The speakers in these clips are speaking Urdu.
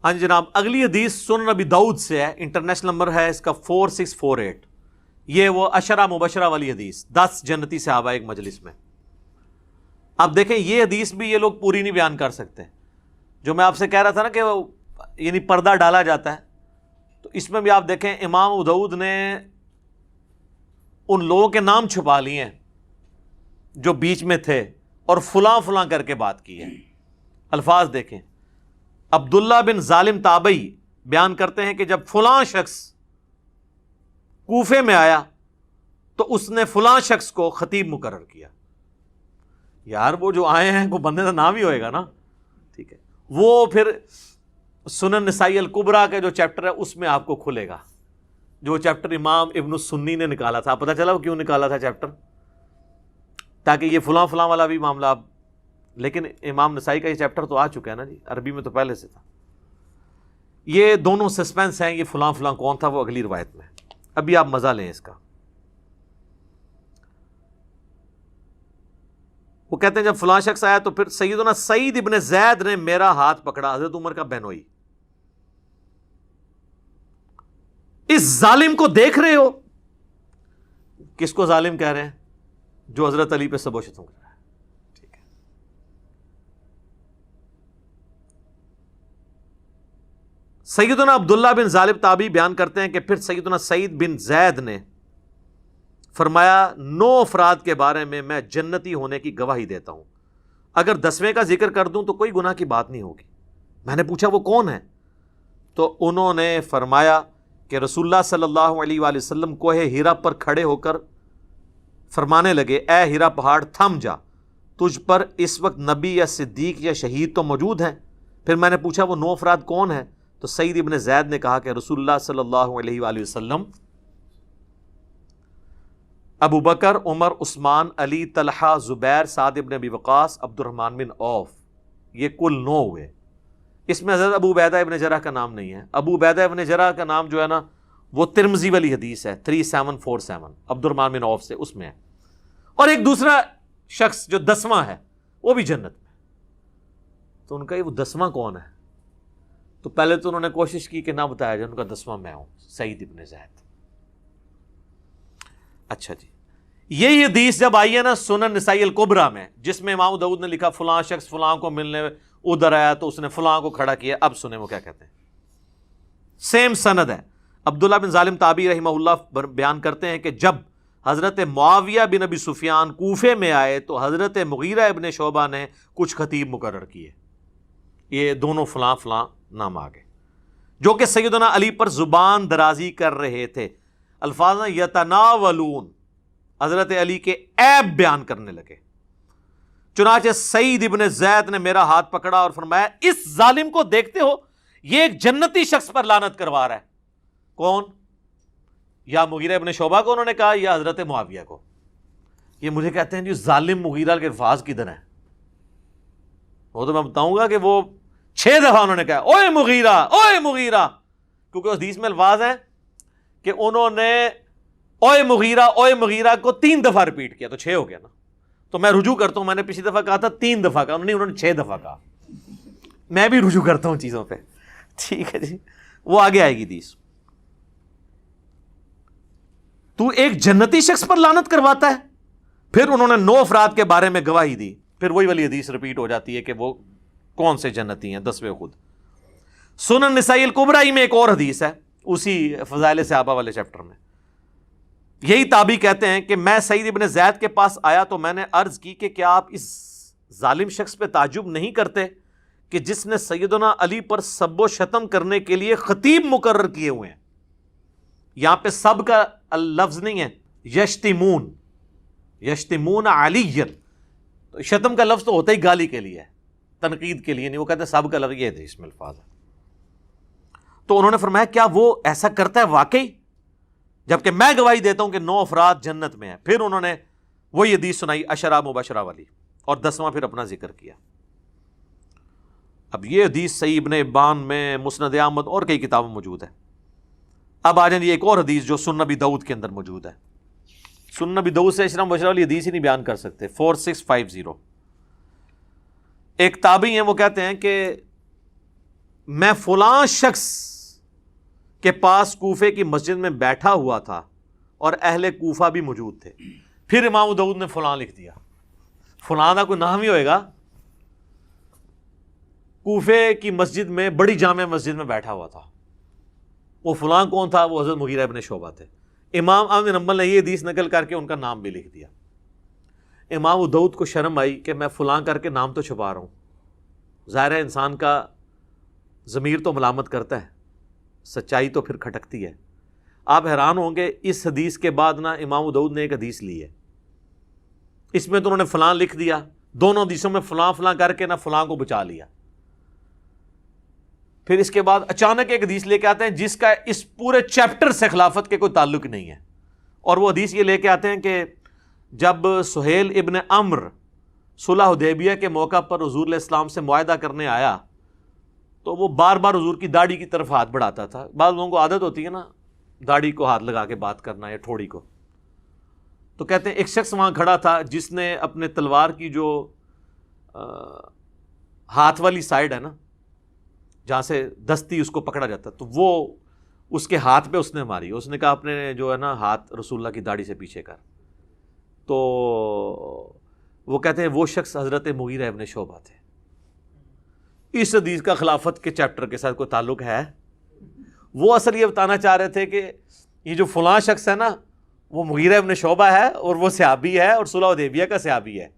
ہاں جی جناب، اگلی حدیث سنن ابی داؤد سے ہے، انٹرنیشنل نمبر ہے اس کا 4648۔ یہ وہ عشرہ مبشرہ والی حدیث، 10 جنتی صحابہ ایک مجلس میں۔ اب دیکھیں یہ حدیث بھی یہ لوگ پوری نہیں بیان کر سکتے، جو میں آپ سے کہہ رہا تھا نا کہ وہ یعنی پردہ ڈالا جاتا ہے، تو اس میں بھی آپ دیکھیں امام ابو داؤد نے ان لوگوں کے نام چھپا لیے ہیں جو بیچ میں تھے اور فلاں فلاں کر کے بات کی ہے۔ الفاظ دیکھیں، عبداللہ بن ظالم تابعی بیان کرتے ہیں کہ جب فلاں شخص کوفے میں آیا تو اس نے فلاں شخص کو خطیب مقرر کیا۔ یار وہ جو آئے ہیں کوئی بندے کا نام ہی ہوئے گا نا، ٹھیک ہے۔ وہ پھر سنن نسائی الکبریٰ کا جو چیپٹر ہے اس میں آپ کو کھلے گا، جو چیپٹر امام ابن السنی نے نکالا تھا۔ پتہ چلا وہ کیوں نکالا تھا چیپٹر؟ تاکہ یہ فلاں فلاں والا بھی معاملہ اب، لیکن امام نسائی کا یہ چیپٹر تو آ چکا ہے نا جی، عربی میں تو پہلے سے تھا۔ یہ دونوں سسپینس ہیں، یہ فلاں فلاں کون تھا وہ اگلی روایت میں، ابھی آپ مزہ لیں اس کا۔ وہ کہتے ہیں جب فلاں شخص آیا تو پھر سیدنا سعید ابن زید نے میرا ہاتھ پکڑا، حضرت عمر کا بہنوئی۔ اس ظالم کو دیکھ رہے ہو؟ کس کو ظالم کہہ رہے ہیں؟ جو حضرت علی پہ سب و شتم کر رہا ہے، ٹھیک ہے۔ سیدنا عبداللہ بن ظالم تابعی بیان کرتے ہیں کہ پھر سیدنا سعید بن زید نے فرمایا 9 افراد کے بارے میں جنتی ہونے کی گواہی دیتا ہوں، اگر 10ویں کا ذکر کر دوں تو کوئی گناہ کی بات نہیں ہوگی۔ میں نے پوچھا وہ کون ہے؟ تو انہوں نے فرمایا کہ رسول اللہ صلی اللہ علیہ وآلہ وسلم کوہ ہیرا پر کھڑے ہو کر فرمانے لگے، اے ہیرا پہاڑ تھم جا، تجھ پر اس وقت نبی یا صدیق یا شہید تو موجود ہیں۔ پھر میں نے پوچھا وہ 9 افراد کون ہیں؟ تو سعید ابن زید نے کہا کہ رسول اللہ صلی اللہ علیہ وآلہ وسلم، ابو بکر، عمر، عثمان، علی، طلحہ، زبیر، سعد ابن ابی وقاص، عبد الرحمن بن عوف، یہ کل 9 ہوئے۔ اس میں حضرت ابو عبیدہ ابن جرح کا نام نہیں ہے۔ ابو عبیدہ ابن جرح کا نام جو ہے نا وہ ترمذی والی حدیث ہے 3747، عبد الرحمن بن عوف سے، اس میں ہے۔ اور ایک دوسرا شخص جو 10واں ہے وہ بھی جنت میں۔ تو ان کا یہ وہ 10واں کون ہے؟ تو پہلے تو انہوں نے کوشش کی کہ نہ بتایا جائے، ان کا 10واں میں ہوں، سعید ابن زید۔ اچھا جی، یہی حدیث جب آئی ہے نا سنن نسائی الکبریٰ میں، جس میں امام داؤد نے لکھا فلاں شخص فلاں کو ملنے ادھر آیا تو اس نے فلاں کو کھڑا کیا، اب سنیں وہ کیا کہتے ہیں۔ سیم سند ہے۔ عبداللہ بن ظالم تابعی رحمہ اللہ بیان کرتے ہیں کہ جب حضرت معاویہ بن ابی سفیان کوفے میں آئے تو حضرت مغیرہ ابن شعبہ نے کچھ خطیب مقرر کیے، یہ دونوں فلاں فلاں نام آگے، جو کہ سیدنا علی پر زبان درازی کر رہے تھے۔ الفاظ یتناولون، حضرت علی کے عیب بیان کرنے لگے۔ چنانچہ سعید ابن زید نے میرا ہاتھ پکڑا اور فرمایا اس ظالم کو دیکھتے ہو، یہ ایک جنتی شخص پر لعنت کروا رہا ہے۔ کون؟ یا مغیرہ ابن شعبہ کو انہوں نے کہا یا حضرت معاویہ کو؟ یہ مجھے کہتے ہیں جی ظالم مغیرہ کے الفاظ کدھر ہیں؟ وہ تو میں بتاؤں گا کہ وہ 6 دفعہ انہوں نے کہا اوئے مغیرہ، اوئے مغیرہ، کیونکہ اس حدیث میں الفاظ ہیں کہ انہوں نے اوئے مغیرہ کو 3 دفعہ ریپیٹ کیا، تو 6 ہو گیا نا۔ تو میں رجوع کرتا ہوں، میں نے پچھلی دفعہ کہا تھا 3 دفعہ کہا، انہوں نے 6 دفعہ کہا۔ میں بھی رجوع کرتا ہوں چیزوں پہ، ٹھیک ہے جی، وہ آگے آئے گی حدیث۔ تو ایک جنتی شخص پر لعنت کرواتا ہے؟ پھر انہوں نے 9 افراد کے بارے میں گواہی دی، پھر وہی والی حدیث ریپیٹ ہو جاتی ہے کہ وہ کون سے جنتی ہیں، 10ویں خود۔ سنن نسائی الکبریٰ میں ایک اور حدیث ہے اسی فضائل صحابہ والے چیپٹر میں، یہی تابعی کہتے ہیں کہ میں سعید ابن زید کے پاس آیا تو میں نے عرض کی کہ کیا آپ اس ظالم شخص پہ تعجب نہیں کرتے کہ جس نے سیدنا علی پر سب و شتم کرنے کے لیے خطیب مقرر کیے ہوئے ہیں؟ یہاں پہ سب کا لفظ نہیں ہے، یشتمون علی، تو شتم کا لفظ تو ہوتا ہی گالی کے لیے ہے، تنقید کے لیے نہیں، وہ کہتے ہیں سب کا لفظ یہ تھے، اس میں الفاظ ہے۔ تو انہوں نے فرمایا کیا وہ ایسا کرتا ہے واقعی؟ جبکہ میں گواہی دیتا ہوں کہ 9 افراد جنت میں ہیں۔ پھر انہوں نے وہی حدیث سنائی عشرہ مبشرہ والی، اور 10واں پھر اپنا ذکر کیا۔ اب یہ حدیث صحیح ابن حبان میں، مسند احمد اور کئی کتابوں میں موجود ہے۔ اب آ جائیں ایک اور حدیث جو سنن ابی داؤد کے اندر موجود ہے۔ سنن ابی داؤد سے عشرہ مبشرہ والی حدیث ہی نہیں بیان کر سکتے، 4650۔ ایک تابعی ہیں وہ کہتے ہیں کہ میں فلاں شخص کے پاس کوفے کی مسجد میں بیٹھا ہوا تھا اور اہل کوفہ بھی موجود تھے. پھر امام ابو داؤد نے فلاں لکھ دیا. فلاں کا کوئی نام ہی ہوئے گا. کوفے کی مسجد میں, بڑی جامع مسجد میں بیٹھا ہوا تھا. وہ فلاں کون تھا؟ وہ حضرت مغیرہ ابن شعبہ تھے. امام احمد بن حنبل نے یہ حدیث نقل کر کے ان کا نام بھی لکھ دیا. امام ابو داؤد کو شرم آئی کہ میں فلاں کر کے نام تو چھپا رہا ہوں. ظاہر ہے انسان کا ضمیر تو ملامت کرتا ہے, سچائی تو پھر کھٹکتی ہے. آپ حیران ہوں گے اس حدیث کے بعد نا امام ابو داؤد نے ایک حدیث لی ہے, اس میں تو انہوں نے فلاں لکھ دیا, دونوں حدیثوں میں فلاں فلاں کر کے نا فلاں کو بچا لیا. پھر اس کے بعد اچانک ایک حدیث لے کے آتے ہیں جس کا اس پورے چیپٹر سے خلافت کے کوئی تعلق نہیں ہے. اور وہ حدیث یہ لے کے آتے ہیں کہ جب سہیل ابن عمرو صلح حدیبیہ کے موقع پر حضور علیہ السلام سے معاہدہ کرنے آیا تو وہ بار بار حضور کی داڑھی کی طرف ہاتھ بڑھاتا تھا. بعض لوگوں کو عادت ہوتی ہے نا داڑھی کو ہاتھ لگا کے بات کرنا یا ٹھوڑی کو. تو کہتے ہیں ایک شخص وہاں کھڑا تھا جس نے اپنے تلوار کی جو ہاتھ والی سائڈ ہے نا جہاں سے دستی اس کو پکڑا جاتا, تو وہ اس کے ہاتھ پہ اس نے ماری. اس نے کہا اپنے جو ہے نا ہاتھ رسول اللہ کی داڑھی سے پیچھے کر. تو وہ کہتے ہیں وہ شخص حضرت مغیرہ ابن شعبہ تھے. اس حدیث کا خلافت کے چیپٹر کے ساتھ کوئی تعلق ہے؟ وہ اصل یہ بتانا چاہ رہے تھے کہ یہ جو فلاں شخص ہے نا وہ مغیرہ ابن شعبہ ہے اور وہ صحابی ہے اور صلح حدیبیہ کا صحابی ہے.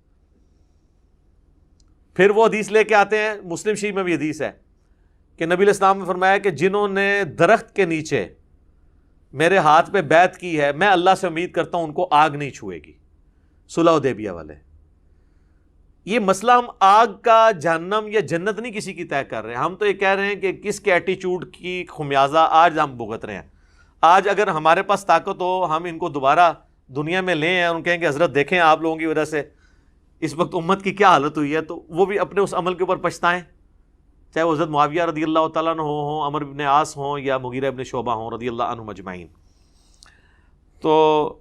پھر وہ حدیث لے کے آتے ہیں, مسلم شریف میں بھی حدیث ہے کہ نبی علیہ السلام نے فرمایا کہ جنہوں نے درخت کے نیچے میرے ہاتھ پہ بیعت کی ہے میں اللہ سے امید کرتا ہوں ان کو آگ نہیں چھوئے گی. صلح حدیبیہ والے. یہ مسئلہ ہم آگ کا جہنم یا جنت نہیں کسی کی طے کر رہے ہیں, ہم تو یہ کہہ رہے ہیں کہ کس کے ایٹیچیوڈ کی خمیازہ آج ہم بھگت رہے ہیں. آج اگر ہمارے پاس طاقت ہو ہم ان کو دوبارہ دنیا میں لیں ہیں اور ان کہیں کہ حضرت دیکھیں آپ لوگوں کی وجہ سے اس وقت امت کی کیا حالت ہوئی ہے, تو وہ بھی اپنے اس عمل کے اوپر پچھتائیں, چاہے وہ حضرت معاویہ رضی اللہ تعالیٰ عنہ ہوں, عمر بن عاص ہوں یا مغیرہ ابن شعبہ ہوں رضی اللہ عنہم اجمعین. تو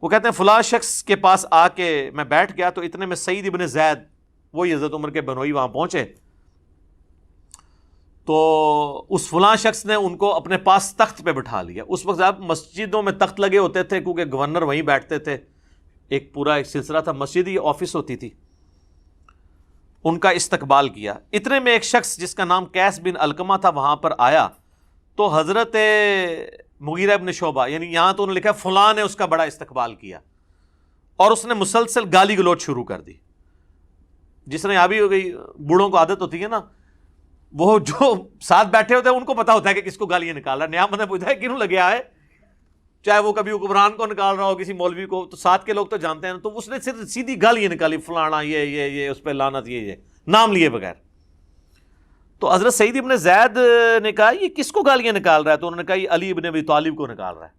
وہ کہتے ہیں فلاں شخص کے پاس آ کے میں بیٹھ گیا تو اتنے میں سعید ابن زید وہی حضرت عمر کے بنوئی وہاں پہنچے. تو اس فلاں شخص نے ان کو اپنے پاس تخت پہ بٹھا لیا. اس وقت آپ مسجدوں میں تخت لگے ہوتے تھے کیونکہ گورنر وہیں بیٹھتے تھے, ایک پورا ایک سلسلہ تھا, مسجد ہی آفس ہوتی تھی. ان کا استقبال کیا. اتنے میں ایک شخص جس کا نام قیس بن علقمہ تھا وہاں پر آیا تو حضرت مغیرہ ابن شعبہ, یعنی یہاں تو انہوں نے لکھا فلاں نے اس کا بڑا استقبال کیا اور اس نے مسلسل گالی گلوچ شروع کر دی. جس نے ابھی ہو گئی, بوڑھوں کو عادت ہوتی ہے نا, وہ جو ساتھ بیٹھے ہوتے ہیں ان کو پتا ہوتا ہے کہ کس کو گالیاں نکال رہا ہے. نیا بندہ پوچھتا ہے کیوں لگیا ہے, چاہے وہ کبھی حکمران کو نکال رہا ہو کسی مولوی کو, تو ساتھ کے لوگ تو جانتے ہیں. تو اس نے صرف سیدھی گالیاں نکالی, فلانا یہ اس پہ لعنت, یہ نام لیے بغیر. تو حضرت سعید ابن زید نے کہا یہ کس کو گالیاں نکال رہا ہے؟ تو انہوں نے کہا یہ علی ابن ابی طالب کو نکال رہا ہے.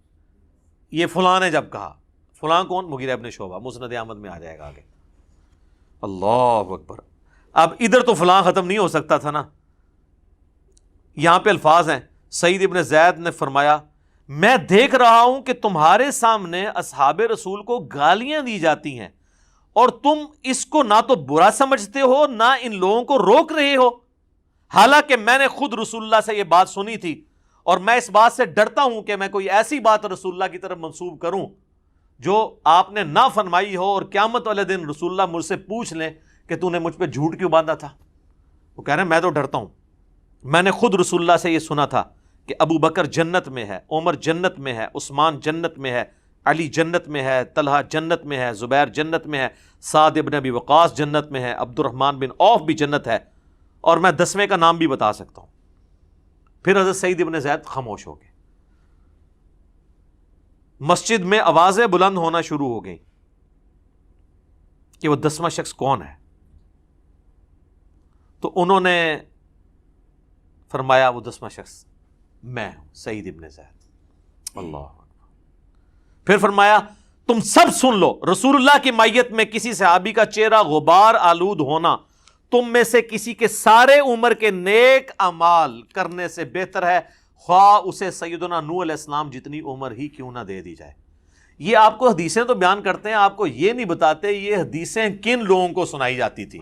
یہ فلاں نے جب کہا, فلاں کون؟ مغیرہ ابن شعبہ, مسند احمد میں آ جائے گا آگے. اللہ اکبر. اب ادھر تو فلاں ختم نہیں ہو سکتا تھا نا, یہاں پہ الفاظ ہیں. سعید ابن زید نے فرمایا میں دیکھ رہا ہوں کہ تمہارے سامنے اصحاب رسول کو گالیاں دی جاتی ہیں اور تم اس کو نہ تو برا سمجھتے ہو نہ ان لوگوں کو روک رہے ہو, حالانکہ میں نے خود رسول اللہ سے یہ بات سنی تھی اور میں اس بات سے ڈرتا ہوں کہ میں کوئی ایسی بات رسول اللہ کی طرف منسوب کروں جو آپ نے نہ فرمائی ہو اور قیامت والے دن رسول اللہ مجھ سے پوچھ لیں کہ تو نے مجھ پہ جھوٹ کیوں باندھا تھا. وہ کہہ رہے ہیں میں تو ڈرتا ہوں, میں نے خود رسول اللہ سے یہ سنا تھا کہ ابو بکر جنت میں ہے, عمر جنت میں ہے, عثمان جنت میں ہے, علی جنت میں ہے, طلحہ جنت میں ہے, زبیر جنت میں ہے, سعد ابن ابی وقاص جنت میں ہے, عبد الرحمن بن عوف بھی جنت ہے, اور میں 10ویں کا نام بھی بتا سکتا ہوں. پھر حضرت سعید ابن زید خاموش ہو گئے. مسجد میں آوازیں بلند ہونا شروع ہو گئیں کہ وہ 10واں شخص کون ہے. تو انہوں نے فرمایا وہ 10واں شخص میں ہوں, سعید ابن زید. اللہ. پھر فرمایا تم سب سن لو, رسول اللہ کی مائیت میں کسی صحابی کا چہرہ غبار آلود ہونا تم میں سے کسی کے سارے عمر کے نیک اعمال کرنے سے بہتر ہے, خواہ اسے سیدنا نوح علیہ السلام جتنی عمر ہی کیوں نہ دے دی جائے. یہ آپ کو حدیثیں تو بیان کرتے ہیں, آپ کو یہ نہیں بتاتے یہ حدیثیں کن لوگوں کو سنائی جاتی تھی,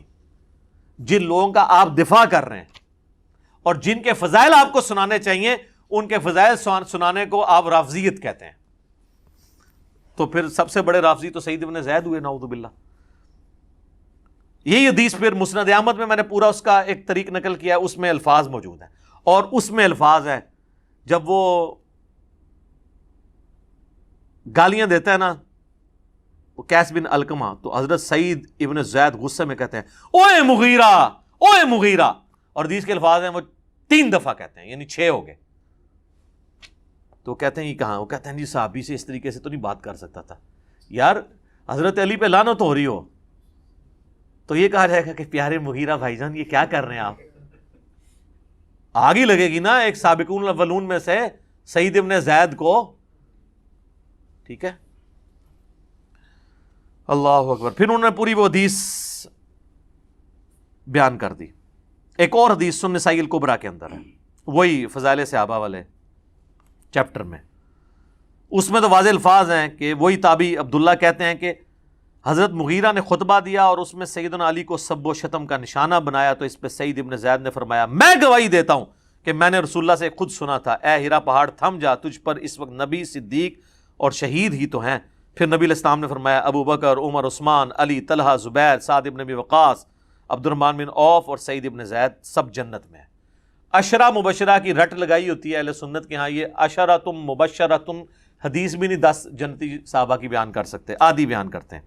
جن لوگوں کا آپ دفاع کر رہے ہیں. اور جن کے فضائل آپ کو سنانے چاہیے ان کے فضائل سنانے کو آپ رافضیت کہتے ہیں. تو پھر سب سے بڑے رافضی تو سعید ابن زید ہوئے، نعوذ باللہ. یہی حدیث پھر مسند احمد میں نے پورا اس کا ایک طریق نقل کیا ہے، اس میں الفاظ موجود ہیں، اور اس میں الفاظ ہیں جب وہ گالیاں دیتا ہے نا وہ قیس بن علقمہ، تو حضرت سعید ابن زید غصے میں کہتے ہیں اوئے مغیرہ، اوئے مغیرہ، اور حدیث کے الفاظ ہیں وہ 3 دفعہ کہتے ہیں، یعنی 6 ہو گئے. تو کہتے ہیں یہ کہاں؟ وہ کہتے ہیں جی صحابی سے اس طریقے سے تو نہیں بات کر سکتا تھا. یار حضرت علی پہ لعنت ہو رہی ہو تو یہ کہا جائے گا کہ پیارے مغیرہ بھائی جان یہ کیا کر رہے ہیں آپ؟ آگ ہی لگے گی نا ایک سابقون الاولون میں سے سعید ابن زید کو. ٹھیک ہے، اللہ اکبر. پھر انہوں نے پوری وہ حدیث بیان کر دی. ایک اور حدیث سنن نسائی الکبریٰ کے اندر ہے، وہی فضائل صحابہ والے چیپٹر میں. اس میں تو واضح الفاظ ہیں کہ وہی تابعی عبداللہ کہتے ہیں کہ حضرت مغیرہ نے خطبہ دیا اور اس میں سیدنا علی کو سب و شتم کا نشانہ بنایا، تو اس پہ سعید ابن زید نے فرمایا میں گواہی دیتا ہوں کہ میں نے رسول اللہ سے خود سنا تھا، اے ہیرا پہاڑ تھم جا، تجھ پر اس وقت نبی، صدیق اور شہید ہی تو ہیں. پھر نبی علیہ السلام نے فرمایا ابو بکر، عمر، عثمان، علی، طلحہ، زبیر، سعد ابن ابی وقاص، عبد الرحمن بن عوف اور سعید ابن زید سب جنت میں ہیں. عشرہ مبشرہ کی رٹ لگائی ہوتی ہے اہل سنت کے ہاں، یہ عشرۃ مبشرۃ حدیث بھی نہیں 10 جنتی صحابہ کی بیان کر سکتے، آدھی بیان کرتے ہیں.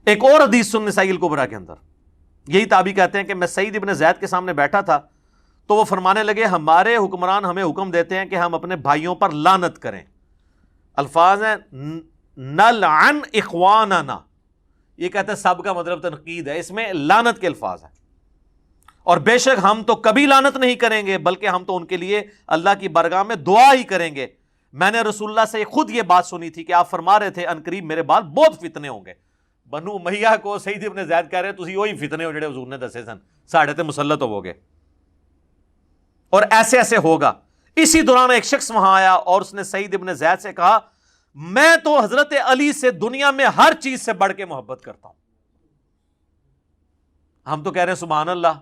ایک اور حدیث سنن نسائی الکبریٰ کے اندر یہی تابعی کہتے ہیں کہ میں سعید ابن زید کے سامنے بیٹھا تھا تو وہ فرمانے لگے ہمارے حکمران ہمیں حکم دیتے ہیں کہ ہم اپنے بھائیوں پر لعنت کریں. الفاظ ہیں نلعن اخواننا، یہ کہتے ہیں سب کا مطلب تنقید ہے، اس میں لعنت کے الفاظ ہیں. اور بے شک ہم تو کبھی لعنت نہیں کریں گے بلکہ ہم تو ان کے لیے اللہ کی بارگاہ میں دعا ہی کریں گے. میں نے رسول اللہ سے خود یہ بات سنی تھی کہ آپ فرما رہے تھے عنقریب میرے بعد بہت فتنے ہوں گے. بنو امیہ کو سعید ابن زید کہہ رہے تسی وہی فتنے ہو جڑے حضور نے دسے سن، ساڑھے تے مسلط ہو گے اور ایسے ایسے ہوگا. اسی دوران ایک شخص وہاں آیا اور اس نے سعید ابن زید سے کہا میں تو حضرت علی سے دنیا میں ہر چیز سے بڑھ کے محبت کرتا ہوں. ہم تو کہہ رہے ہیں سبحان اللہ،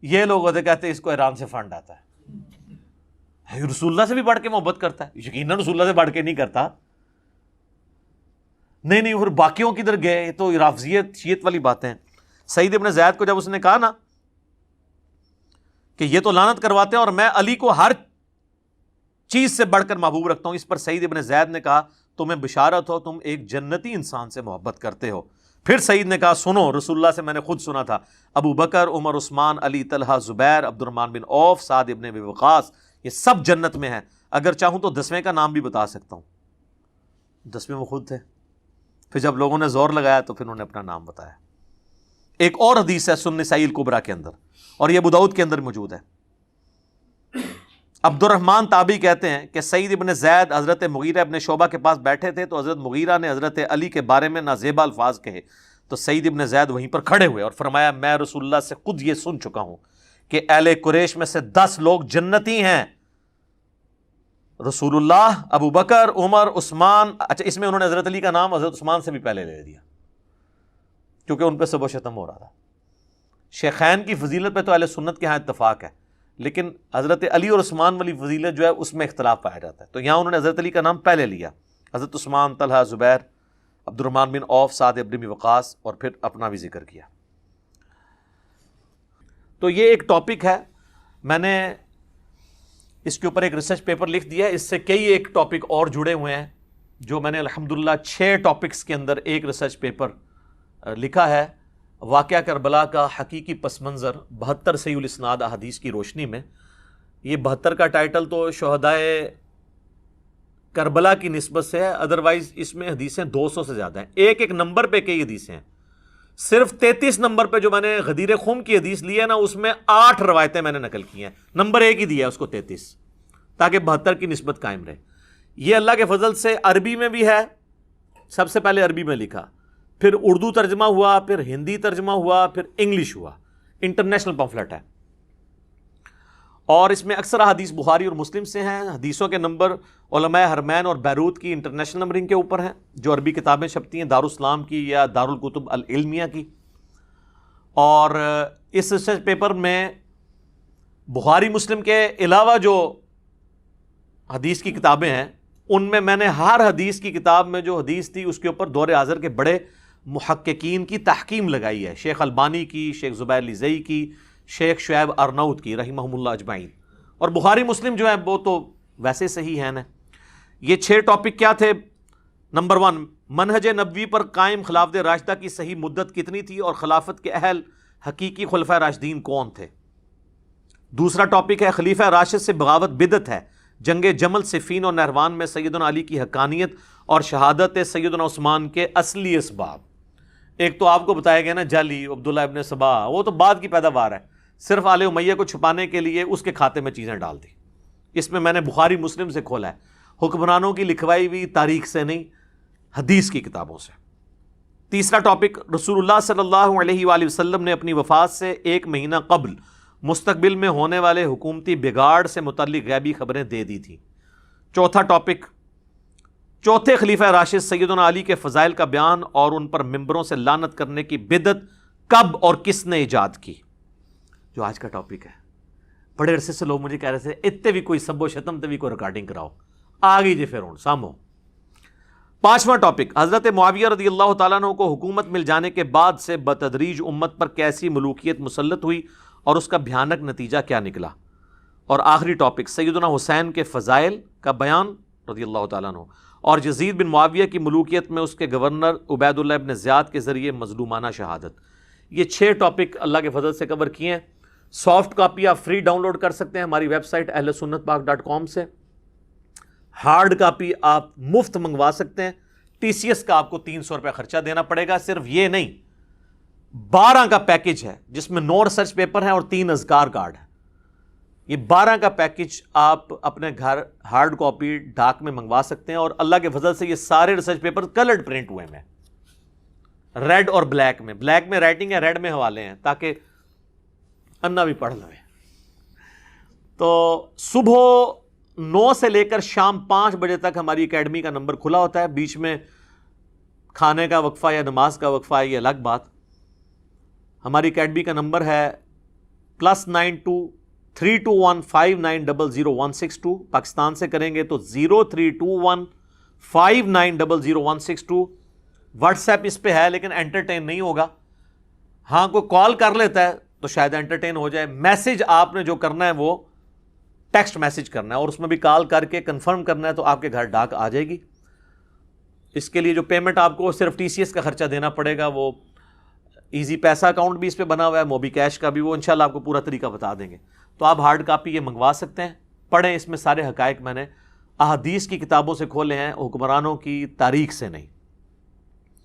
یہ لوگ ہوتے کہتے ہیں اس کو ایران سے فنڈ آتا ہے، رسول اللہ سے بھی بڑھ کے محبت کرتا ہے. یقیناً رسول اللہ سے بڑھ کے نہیں کرتا. نہیں پھر باقیوں کی ادھر گئے تو رافضیت شیعت والی باتیں. سعید ابن زید کو جب اس نے کہا نا کہ یہ تو لعنت کرواتے ہیں اور میں علی کو ہر چیز سے بڑھ کر محبوب رکھتا ہوں، اس پر سعید ابن زید نے کہا تمہیں بشارت ہو، تم ایک جنتی انسان سے محبت کرتے ہو. پھر سعید نے کہا سنو، رسول اللہ سے میں نے خود سنا تھا ابو بکر، عمر، عثمان، علی، طلحہ، زبیر، عبد الرحمن بن عوف، سعد ابن ابی وقاص یہ سب جنت میں ہیں. اگر چاہوں تو 10ویں کا نام بھی بتا سکتا ہوں. 10ویں وہ خود تھے. پھر جب لوگوں نے زور لگایا تو پھر انہوں نے اپنا نام بتایا. ایک اور حدیث ہے سنن نسائی الکبریٰ کے اندر اور یہ ابو داؤد کے اندر موجود ہے. عبد الرحمن تابعی کہتے ہیں کہ سعید ابن زید حضرت مغیرہ ابن شعبہ کے پاس بیٹھے تھے تو حضرت مغیرہ نے حضرت علی کے بارے میں نازیبا الفاظ کہے تو سعید ابن زید وہیں پر کھڑے ہوئے اور فرمایا میں رسول اللہ سے خود یہ سن چکا ہوں کہ اہل قریش میں سے 10 لوگ جنتی ہیں، رسول اللہ، ابو بکر، عمر، عثمان. اچھا اس میں انہوں نے حضرت علی کا نام حضرت عثمان سے بھی پہلے لے دیا کیونکہ ان پہ سب و شتم ہو رہا تھا. شیخین کی فضیلت پہ تو اہل سنت کے ہاں اتفاق ہے، لیکن حضرت علی اور عثمان والی فضیلت جو ہے اس میں اختلاف پایا جاتا ہے. تو یہاں انہوں نے حضرت علی کا نام پہلے لیا، حضرت عثمان، طلحہ، زبیر، عبد الرحمن بن عوف، سعد ابن ابی وقاص اور پھر اپنا بھی ذکر کیا. تو یہ ایک ٹاپک ہے، میں نے اس کے اوپر ایک ریسرچ پیپر لکھ دیا ہے. اس سے کئی ایک ٹاپک اور جڑے ہوئے ہیں جو میں نے الحمدللہ 6 ٹاپکس کے اندر ایک ریسرچ پیپر لکھا ہے. واقعہ کربلا کا حقیقی پس منظر 72 صحیح الاسناد احادیث کی روشنی میں. یہ 72 کا ٹائٹل تو شہدائے کربلا کی نسبت سے ہے، ادروائز اس میں حدیثیں 200 سے زیادہ ہیں. ایک ایک نمبر پہ کئی حدیثیں ہیں. صرف 33 نمبر پہ جو میں نے غدیر خم کی حدیث لی ہے نا اس میں 8 روایتیں میں نے نقل کی ہیں. نمبر 1 ہی دیا ہے اس کو 33 تاکہ 72 کی نسبت قائم رہے. یہ اللہ کے فضل سے عربی میں بھی ہے، سب سے پہلے عربی میں لکھا، پھر اردو ترجمہ ہوا، پھر ہندی ترجمہ ہوا، پھر انگلش ہوا. انٹرنیشنل پمفلٹ ہے اور اس میں اکثر حدیث بخاری اور مسلم سے ہیں. حدیثوں کے نمبر علماء حرمین اور بیروت کی انٹرنیشنل نمبرنگ کے اوپر ہیں جو عربی کتابیں چھپتی ہیں دارالاسلام کی یا دارالکتب العلمیہ کی. اور اس ریسرچ پیپر میں بخاری مسلم کے علاوہ جو حدیث کی کتابیں ہیں ان میں میں نے ہر حدیث کی کتاب میں جو حدیث تھی اس کے اوپر دور حاضر کے بڑے محققین کی تحقیم لگائی ہے، شیخ البانی کی، شیخ زبیر لیزئی کی، شیخ شعیب ارناؤت کی رحمہم اللہ اجمعین. اور بخاری مسلم جو ہے وہ تو ویسے صحیح ہیں نا. یہ 6 ٹاپک کیا تھے؟ نمبر 1، منہج نبوی پر قائم خلافت راشدہ کی صحیح مدت کتنی تھی اور خلافت کے اہل حقیقی خلفۂ راشدین کون تھے. دوسرا ٹاپک ہے خلیفہ راشد سے بغاوت بدعت ہے، جنگ جمل، صفین اور نہروان میں سیدنا علی کی حقانیت اور شہادت سیدنا عثمان کے اصلی اسباب. ایک تو آپ کو بتایا گیا نا جعلی عبداللہ ابن سبا، وہ تو بعد کی پیداوار ہے، صرف آل امیہ کو چھپانے کے لیے اس کے کھاتے میں چیزیں ڈال دی. اس میں نے بخاری مسلم سے کھولا ہے، حکمرانوں کی لکھوائی ہوئی تاریخ سے نہیں، حدیث کی کتابوں سے. تیسرا ٹاپک، رسول اللہ صلی اللہ علیہ وآلہ وسلم نے اپنی وفات سے 1 مہینہ قبل مستقبل میں ہونے والے حکومتی بگاڑ سے متعلق غیبی خبریں دے دی تھیں. چوتھا ٹاپک، چوتھے خلیفہ راشد سیدنا علی کے فضائل کا بیان اور ان پر ممبروں سے لعنت کرنے کی بدعت کب اور کس نے ایجاد کی، جو آج کا ٹاپک ہے. بڑے عرصے سے لوگ مجھے کہہ رہے تھے اتنے بھی کوئی سب و شتم تے بھی کوئی ریکارڈنگ کراؤ، آ گئی جی پھر ہوں سامو. 5واں ٹاپک، حضرت معاویہ رضی اللہ تعالیٰ عنہ کو حکومت مل جانے کے بعد سے بتدریج امت پر کیسی ملوکیت مسلط ہوئی اور اس کا بھیانک نتیجہ کیا نکلا. اور آخری ٹاپک، سیدنا حسین کے فضائل کا بیان رضی اللہ تعالیٰ عنہ اور یزید بن معاویہ کی ملوکیت میں اس کے گورنر عبید اللہ ابن زیاد کے ذریعے مظلومانہ شہادت. یہ 6 ٹاپک اللہ کے فضل سے کور کیے ہیں. سافٹ کاپی آپ فری ڈاؤن لوڈ کر سکتے ہیں ہماری ویب سائٹ ahlsunnatpak.com سے. ہارڈ کاپی آپ مفت منگوا سکتے ہیں. TCS کا آپ کو 300 روپے خرچہ دینا پڑے گا. صرف یہ نہیں، 12 کا پیکج ہے جس میں 9 ریسرچ پیپر ہیں اور 3 اذکار کارڈ ہیں. یہ 12 کا پیکج آپ اپنے گھر ہارڈ کاپی ڈاک میں منگوا سکتے ہیں. اور اللہ کے فضل سے یہ سارے ریسرچ پیپر کلرڈ پرنٹ ہوئے ہیں، ریڈ اور بلیک میں. بلیک میں رائٹنگ ہے، ریڈ میں حوالے ہیں تاکہ انا بھی پڑھ لیں. تو صبح 9 سے لے کر شام 5 بجے تک ہماری اکیڈمی کا نمبر کھلا ہوتا ہے. بیچ میں کھانے کا وقفہ یا نماز کا وقفہ ہے، یہ الگ بات. ہماری اکیڈمی کا نمبر ہے +923215900162. پاکستان سے کریں گے تو 032159000162. واٹس ایپ اس پہ ہے لیکن انٹرٹین نہیں ہوگا. ہاں کوئی کال کر لیتا ہے تو شاید انٹرٹین ہو جائے. میسج آپ نے جو کرنا ہے وہ ٹیکسٹ میسج کرنا ہے اور اس میں بھی کال کر کے کنفرم کرنا ہے تو آپ کے گھر ڈاک آ جائے گی. اس کے لیے جو پیمنٹ آپ کو صرف TCS کا خرچہ دینا پڑے گا، وہ ایزی پیسہ اکاؤنٹ بھی اس پہ بنا ہوا ہے، موبی کیش کا بھی، وہ انشاءاللہ آپ کو پورا طریقہ بتا دیں گے. تو آپ ہارڈ کاپی یہ منگوا سکتے ہیں، پڑھیں. اس میں سارے حقائق میں نے احادیث کی کتابوں سے کھولے ہیں، حکمرانوں کی تاریخ سے نہیں.